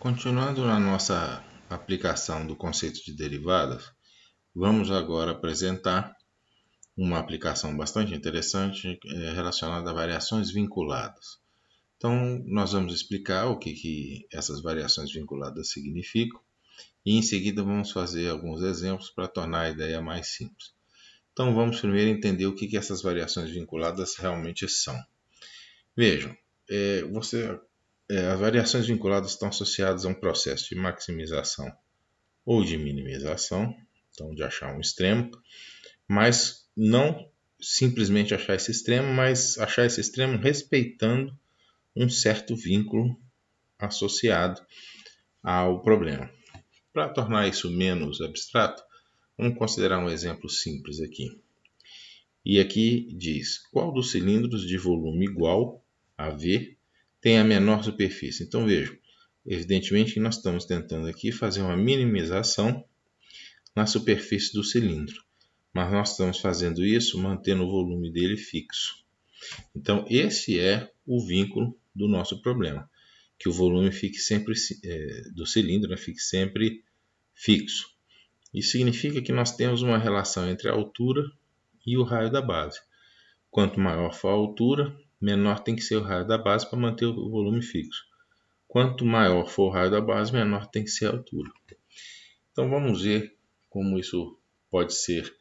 Continuando na nossa aplicação do conceito de derivadas, vamos agora apresentar uma aplicação bastante interessante relacionada a variações vinculadas. Então, nós vamos explicar o que essas variações vinculadas significam e em seguida vamos fazer alguns exemplos para tornar a ideia mais simples. Então, vamos primeiro entender o que essas variações vinculadas realmente são. Vejam, as variações vinculadas estão associadas a um processo de maximização ou de minimização, então de achar um extremo, mas não simplesmente achar esse extremo, mas achar esse extremo respeitando um certo vínculo associado ao problema. Para tornar isso menos abstrato, vamos considerar um exemplo simples aqui. E aqui diz, qual dos cilindros de volume igual a V tem a menor superfície? Então vejam, evidentemente que nós estamos tentando aqui fazer uma minimização na superfície do cilindro, mas nós estamos fazendo isso mantendo o volume dele fixo. Então esse é o vínculo do nosso problema, que o volume fique sempre do cilindro fique sempre fixo. Isso significa que nós temos uma relação entre a altura e o raio da base. Quanto maior for a altura, menor tem que ser o raio da base para manter o volume fixo. Quanto maior for o raio da base, menor tem que ser a altura. Então vamos ver como isso pode ser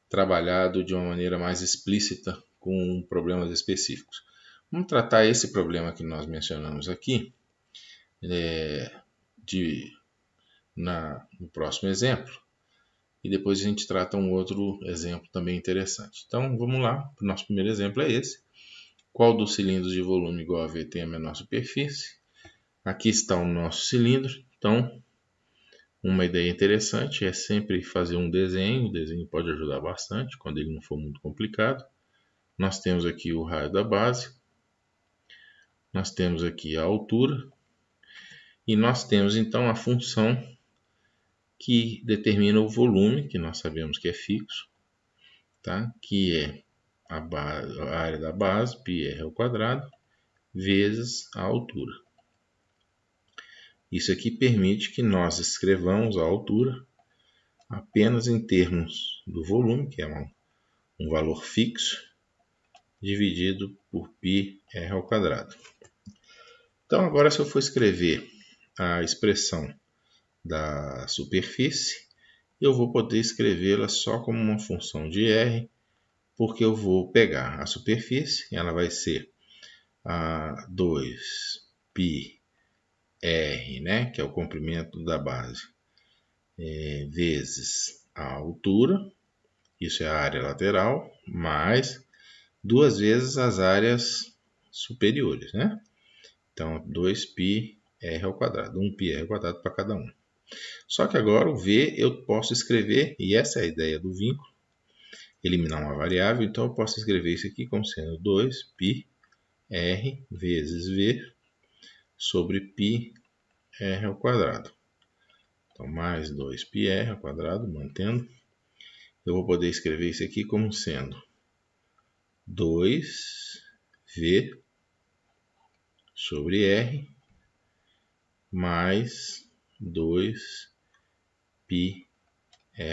trabalhado de uma maneira mais explícita com problemas específicos. Vamos tratar esse problema que nós mencionamos aqui no próximo exemplo. E depois a gente trata um outro exemplo também interessante. Então vamos lá, o nosso primeiro exemplo é esse. Qual dos cilindros de volume igual a V tem a menor superfície? Aqui está o nosso cilindro. Então, uma ideia interessante é sempre fazer um desenho. O desenho pode ajudar bastante quando ele não for muito complicado. Nós temos aqui o raio da base. Nós temos aqui a altura. E nós temos então a função que determina o volume, que nós sabemos que é fixo, tá? Que é a área da base, πr ao quadrado, vezes a altura. Isso aqui permite que nós escrevamos a altura apenas em termos do volume, que é um valor fixo, dividido por πr ao quadrado. Então agora se eu for escrever a expressão da superfície, eu vou poder escrevê-la só como uma função de r, porque eu vou pegar a superfície, ela vai ser a 2πr, né, que é o comprimento da base, vezes a altura, isso é a área lateral, mais duas vezes as áreas superiores, né? Então 2πr ao quadrado, 1πr ao quadrado para cada um. Só que agora o V eu posso escrever, e essa é a ideia do vínculo, eliminar uma variável, então eu posso escrever isso aqui como sendo 2πr vezes V sobre πr ao quadrado. Então, mais 2πr ao quadrado, mantendo. Eu vou poder escrever isso aqui como sendo 2v sobre r mais 2πr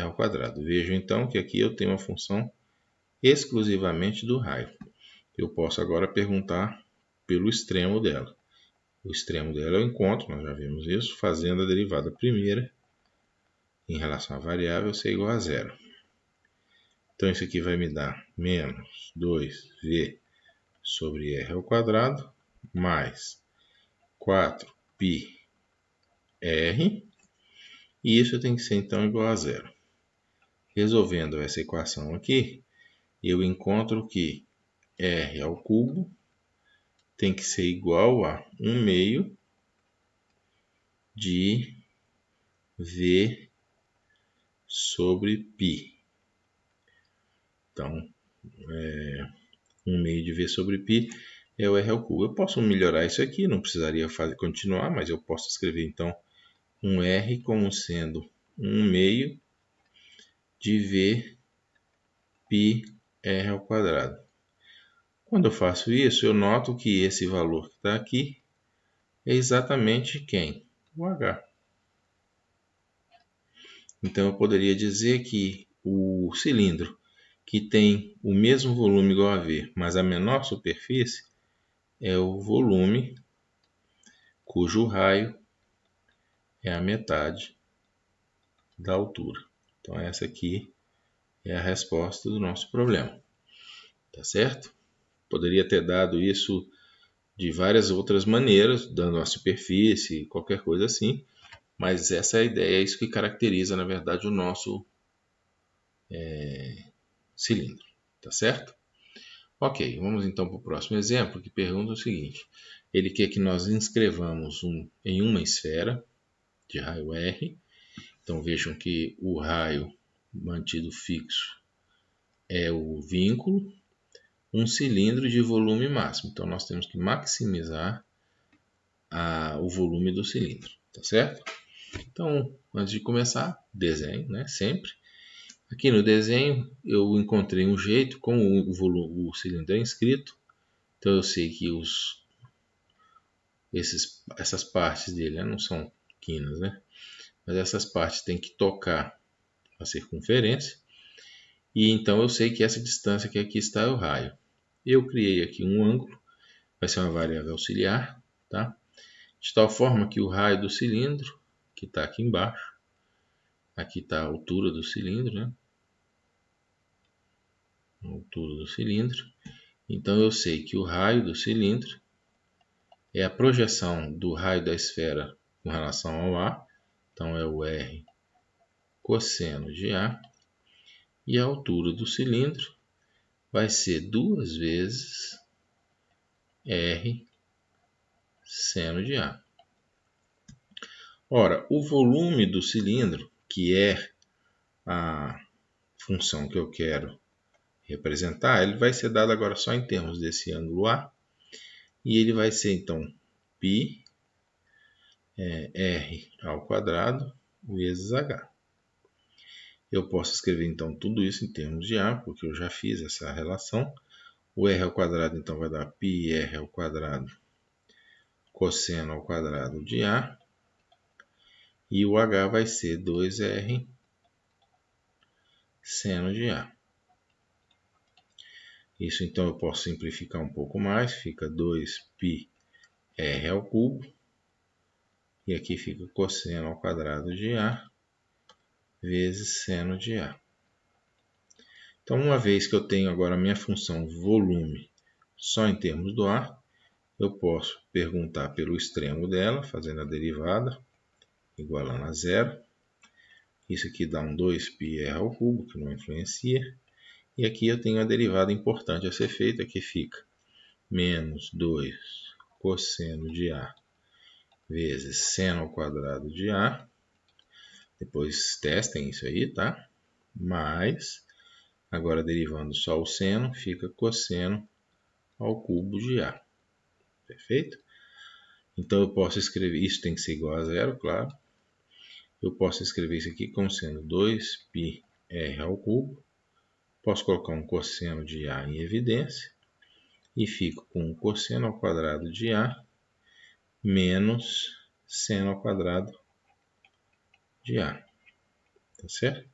ao quadrado. Vejo então que aqui eu tenho uma função exclusivamente do raio. Eu posso agora perguntar pelo extremo dela. O extremo dela eu encontro, nós já vimos isso, fazendo a derivada primeira em relação à variável ser igual a zero. Então isso aqui vai me dar menos 2v sobre r ao quadrado mais 4πr, e isso tem que ser então igual a zero. Resolvendo essa equação aqui, eu encontro que r ao cubo tem que ser igual a 1 meio de v sobre π. Então, 1 meio de v sobre π é o r ao cubo. Eu posso melhorar isso aqui, não precisaria continuar, mas eu posso escrever então um r como sendo 1 meio de v πr ao quadrado. Quando eu faço isso, eu noto que esse valor que está aqui é exatamente quem? o H. Então eu poderia dizer que o cilindro que tem o mesmo volume igual a V, mas a menor superfície, é o volume cujo raio é a metade da altura. Então essa aqui é a resposta do nosso problema. Tá certo? Poderia ter dado isso de várias outras maneiras, dando a superfície, qualquer coisa assim, mas essa é a ideia, é isso que caracteriza, na verdade, o nosso cilindro. Tá certo? Ok, vamos então para o próximo exemplo, que pergunta o seguinte. Ele quer que nós inscrevamos em uma esfera de raio R. Então vejam que o raio mantido fixo é o vínculo, um cilindro de volume máximo. Então nós temos que maximizar o volume do cilindro, tá certo? Então, antes de começar, desenho, né? Sempre. Aqui no desenho eu encontrei um jeito, como o cilindro é inscrito, então eu sei que essas partes dele, né, não são quinas, né? Mas essas partes têm que tocar a circunferência, e então eu sei que essa distância que aqui está é o raio. Eu criei aqui um ângulo, vai ser uma variável auxiliar, tá? De tal forma que o raio do cilindro, que está aqui embaixo, aqui está a altura do cilindro, né? A altura do cilindro. Então eu sei que o raio do cilindro é a projeção do raio da esfera com relação ao A. Então é o R cosseno de A. E a altura do cilindro vai ser 2 vezes R seno de A. Ora, o volume do cilindro, que é a função que eu quero representar, ele vai ser dado agora só em termos desse ângulo A, e ele vai ser então π R ao quadrado vezes H. Eu posso escrever então tudo isso em termos de A, porque eu já fiz essa relação. O R ao quadrado então vai dar πr ao quadrado cosseno ao quadrado de A, e o H vai ser 2R seno de A. Isso então eu posso simplificar um pouco mais, fica 2πr ao cubo, e aqui fica cosseno ao quadrado de A vezes seno de A. Então, uma vez que eu tenho agora a minha função volume só em termos do A, eu posso perguntar pelo extremo dela, fazendo a derivada, igualando a zero. Isso aqui dá um 2πr ao cubo, que não influencia. E aqui eu tenho a derivada importante a ser feita, que fica menos 2 cosseno de A vezes seno ao quadrado de A. Depois testem isso aí, tá? Mais, agora derivando só o seno, fica cosseno ao cubo de A. Perfeito? Então eu posso escrever, isso tem que ser igual a zero, claro. Eu posso escrever isso aqui como sendo 2πr ao cubo. Posso colocar um cosseno de A em evidência. E fico com cosseno ao quadrado de A menos seno ao quadrado de A. Tá certo?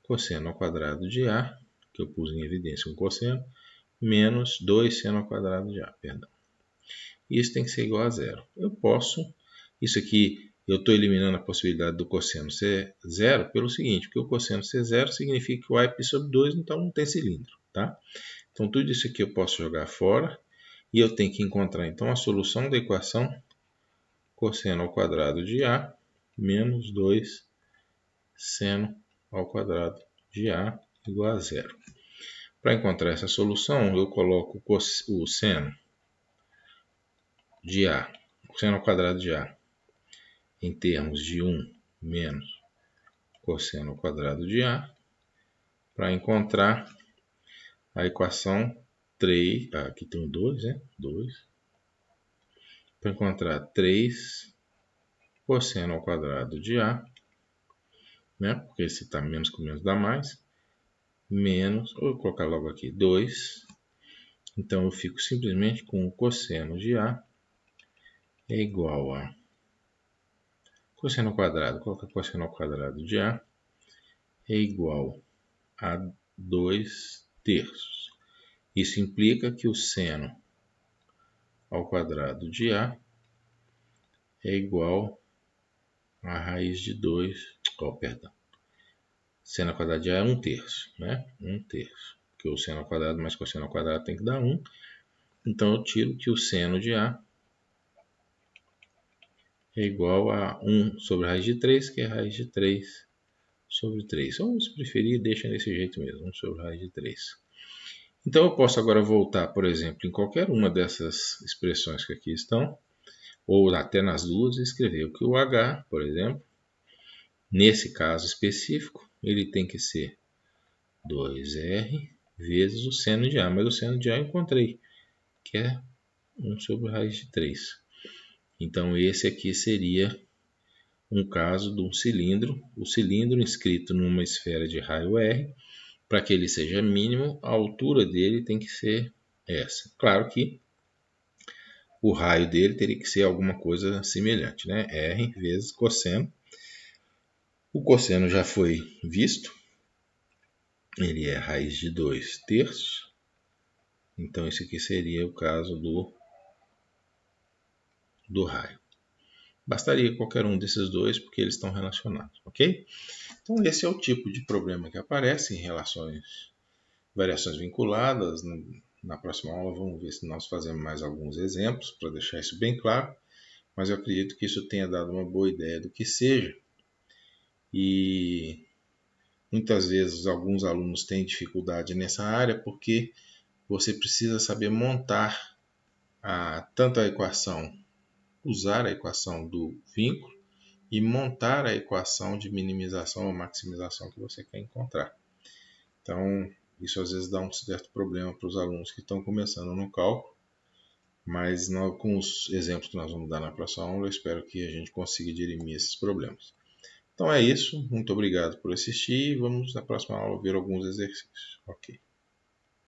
Cosseno ao quadrado de A, que eu pus em evidência um cosseno, menos 2 seno ao quadrado de A, perdão. Isso tem que ser igual a zero. Eu posso, isso aqui eu estou eliminando a possibilidade do cosseno ser zero pelo seguinte, porque o cosseno ser zero significa que o A é π sobre 2, então não tem cilindro, tá? Então tudo isso aqui eu posso jogar fora, e eu tenho que encontrar então a solução da equação cosseno ao quadrado de A menos 2 seno ao quadrado de A igual a zero. Para encontrar essa solução, eu coloco o seno de A, cosseno ao quadrado de A, em termos de 1 menos cosseno ao quadrado de A, para encontrar a equação 3, aqui tem um 2, né? 2. Para encontrar 3 cosseno ao quadrado de A, né? Porque se está menos com menos dá mais, menos, vou colocar logo aqui 2. Então eu fico simplesmente com o cosseno de A é igual a Cosseno ao quadrado. Qual que é cosseno ao quadrado de A? É igual a 2 terços. Isso implica que o seno ao quadrado de A é igual a raiz de 2, perdão. Seno ao quadrado de A é 1 terço, né? 1 terço. Porque o seno ao quadrado mais cosseno ao quadrado tem que dar 1. Então eu tiro que o seno de A é igual a 1 sobre a raiz de 3, que é a raiz de 3 sobre 3. Ou se preferir, deixa desse jeito mesmo, 1 sobre a raiz de 3. Então eu posso agora voltar, por exemplo, em qualquer uma dessas expressões que aqui estão, ou até nas duas, e escrever que o h, por exemplo, nesse caso específico, ele tem que ser 2r vezes o seno de A. Mas o seno de A eu encontrei, que é 1 sobre a raiz de 3. Então esse aqui seria um caso de um cilindro. O cilindro inscrito numa esfera de raio R, para que ele seja mínimo, a altura dele tem que ser essa. Claro que o raio dele teria que ser alguma coisa semelhante, né? R vezes cosseno. O cosseno já foi visto. Ele é raiz de 2 terços. Então, esse aqui seria o caso do raio. Bastaria qualquer um desses dois, porque eles estão relacionados, ok? Então, esse é o tipo de problema que aparece em variações vinculadas. Na próxima aula, vamos ver se nós fazemos mais alguns exemplos, para deixar isso bem claro. Mas eu acredito que isso tenha dado uma boa ideia do que seja. E muitas vezes alguns alunos têm dificuldade nessa área, porque você precisa saber montar tanto a equação, usar a equação do vínculo e montar a equação de minimização ou maximização que você quer encontrar. Então, isso às vezes dá um certo problema para os alunos que estão começando no cálculo, mas com os exemplos que nós vamos dar na próxima aula, eu espero que a gente consiga dirimir esses problemas. Então é isso, muito obrigado por assistir e vamos na próxima aula ver alguns exercícios. Ok.